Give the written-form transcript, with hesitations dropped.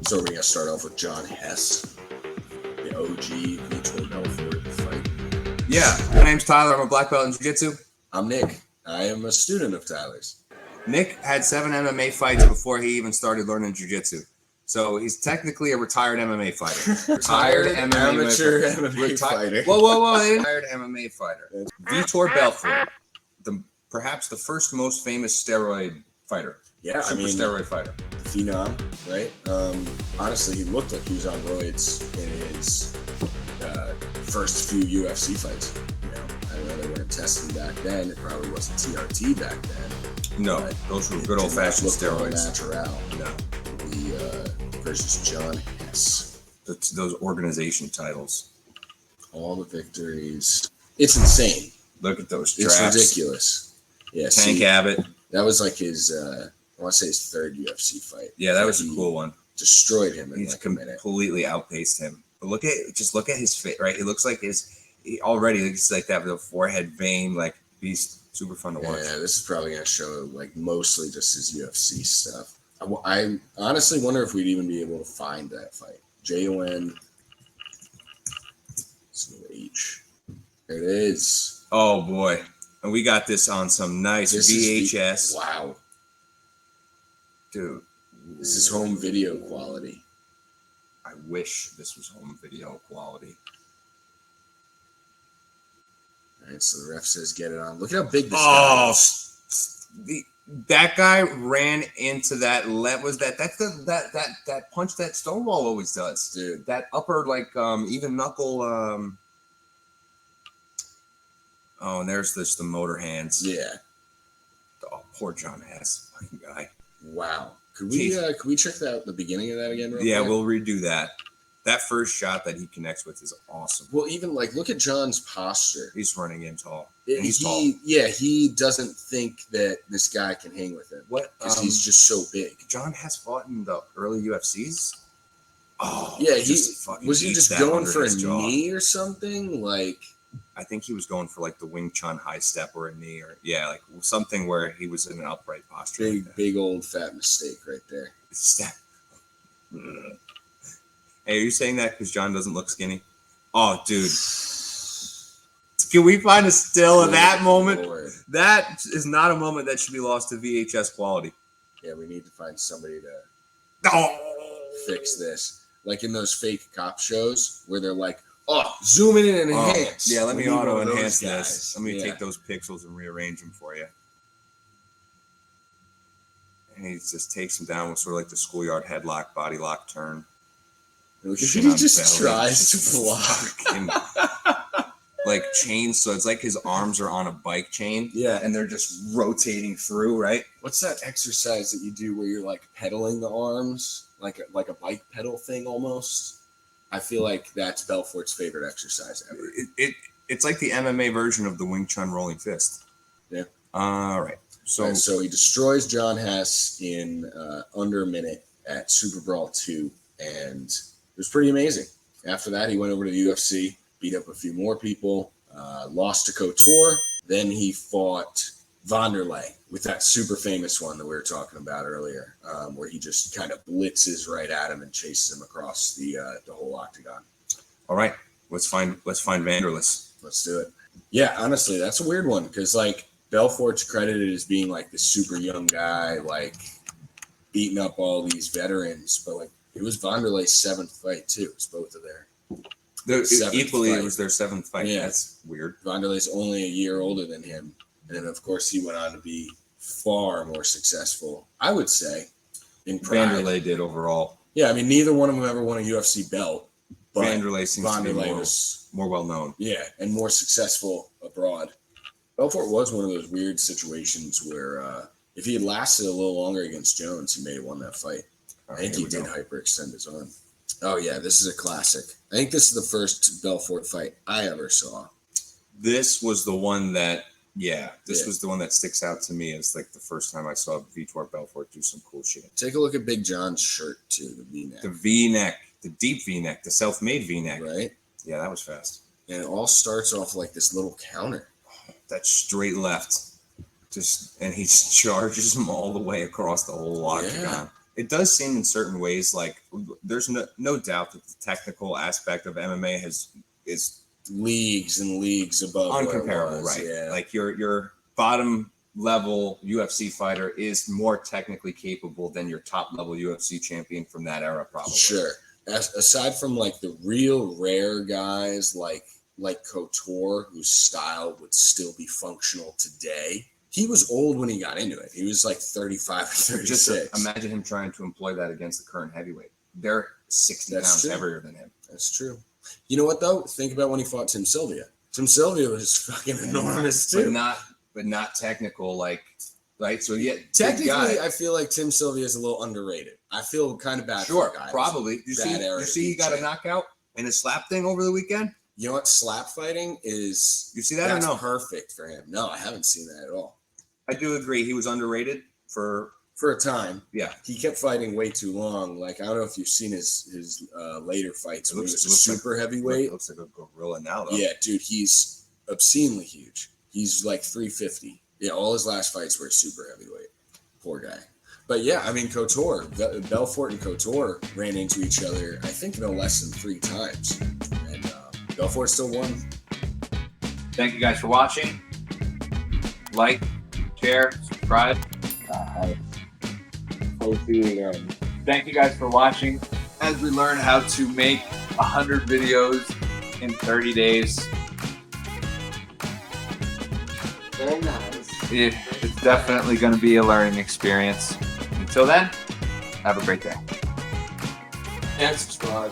So we're going to start off with John Hess, the OG Vitor Belfort fight. Yeah, my name's Tyler. I'm a black belt in jiu-jitsu. I'm Nick. I am a student of Tyler's. Nick had 7 MMA fights before he even started learning jiu-jitsu. So he's technically a retired MMA fighter. Retired amateur MMA fighter. Whoa. Retired MMA fighter. Vitor Belfort, perhaps the first most famous steroid fighter. Yeah, steroid fighter. Phenom, right? Honestly, he looked like he was on roids in his first few UFC fights. You know, I know they weren't testing back then. It probably wasn't TRT back then. No, those were good old-fashioned steroids. Natural. No. Versus John Hess. Those organization titles. All the victories. It's insane. Look at those traps. It's ridiculous. Yeah, Tank Abbott. That was like his, I want to say his third UFC fight. Yeah, that was a cool one. Destroyed him in He's like a minute. Completely outpaced him. But look at his face, right? He looks like already looks like that with a forehead vein, like he's super fun to watch. Yeah, this is probably going to show like mostly just his UFC stuff. I honestly wonder if we'd even be able to find that fight. JON H. There it is. Oh boy. And we got this on some nice VHS. Wow. Dude. This is home video quality. I wish this was home video quality. All right, so the ref says get it on. Look at how big this guy is. That guy ran into that. That punch that Stonewall always does, dude. That upper even knuckle. Oh, and there's the motor hands. Yeah. Oh, poor John Hess, fucking guy. Wow. Could we check that the beginning of that again? Yeah, we'll redo that. That first shot that he connects with is awesome. Well, even look at John's posture. He's running in tall. He's tall. Yeah, he doesn't think that this guy can hang with him. What? Because he's just so big. John Hess fought in the early UFCs. Oh, yeah. Was he just going for a knee or something? I think he was going for the Wing Chun high step or a knee something where he was in an upright posture. Big old fat mistake right there. Step. Hey, are you saying that because John doesn't look skinny? Oh, dude. Can we find a still of that moment? Lord. That is not a moment that should be lost to VHS quality. Yeah, we need to find somebody to fix this. Like in those fake cop shows where they're like, zoom in and enhance. Yeah, let me auto enhance this. Let me take those pixels and rearrange them for you. And he just takes him down with sort of like the schoolyard headlock, body lock turn. He just tries to block. Chains, so it's like his arms are on a bike chain. Yeah. And they're just rotating through, right? What's that exercise that you do where you're pedaling the arms? Like a bike pedal thing almost? I feel like that's Belfort's favorite exercise ever. It's like the MMA version of the Wing Chun rolling fist. Yeah. All right. So he destroys John Hess in under a minute at Super Brawl 2, and it was pretty amazing. After that, he went over to the UFC, beat up a few more people, lost to Couture. Then he fought Wanderlei with that super famous one that we were talking about earlier, where he just kind of blitzes right at him and chases him across the whole octagon. All right, let's find Wanderlei. Let's do it. Yeah, honestly, that's a weird one because Belfort's credited as being this super young guy, beating up all these veterans, but it was Wanderlei's 7th fight too. It's both of their. It was their 7th fight. Yeah. That's weird. Wanderlei's only a year older than him. And then, of course, he went on to be far more successful, I would say, in pride. Wanderlei did overall. Yeah, I mean, neither one of them ever won a UFC belt. But Wanderlei seems to be more well-known. Yeah, and more successful abroad. Belfort was one of those weird situations where if he had lasted a little longer against Jones, he may have won that fight. I think he did hyperextend his arm. Oh, yeah, this is a classic. I think this is the first Belfort fight I ever saw. This was the one that, was the one that sticks out to me as the first time I saw Vitor Belfort do some cool shit. Take a look at Big John's shirt, too, the V-neck. The V-neck, the deep V-neck, the self-made V-neck. Right? Yeah, that was fast. And it all starts off this little counter. That straight left. And he charges him all the way across the whole octagon. it does seem in certain ways like there's no doubt that the technical aspect of MMA is leagues and leagues above uncomparable, right? Yeah. Like your bottom level UFC fighter is more technically capable than your top level UFC champion from that era, probably. Sure. Aside from like the real rare guys like KOTOR, whose style would still be functional today. He was old when he got into it. He was like 35 or 36. Just imagine him trying to employ that against the current heavyweight. They're 60 pounds heavier than him. That's true. You know what though? Think about when he fought Tim Sylvia. Tim Sylvia was fucking enormous too. But not technical, like, right? So yeah, technically, I feel like Tim Sylvia is a little underrated. I feel kind of bad for the guy. Probably. You see he got a knockout in a slap thing over the weekend? You know what? Slap fighting is... You see that or no? Perfect for him. No, I haven't seen that at all. I do agree. He was underrated for a time. Yeah. He kept fighting way too long. Like, I don't know if you've seen his later fights. He was a super heavyweight. Looks like a gorilla now, though. Yeah, dude, he's obscenely huge. He's like 350. Yeah, all his last fights were super heavyweight. Poor guy. But yeah, I mean, KOTOR, Belfort and KOTOR ran into each other, I think, no less than 3 times. And Belfort still won. Thank you guys for watching. Like, share, subscribe. Thank you guys for watching. As we learn how to make 100 videos in 30 days. Very nice. It's definitely going to be a learning experience. Until then, have a great day. And subscribe.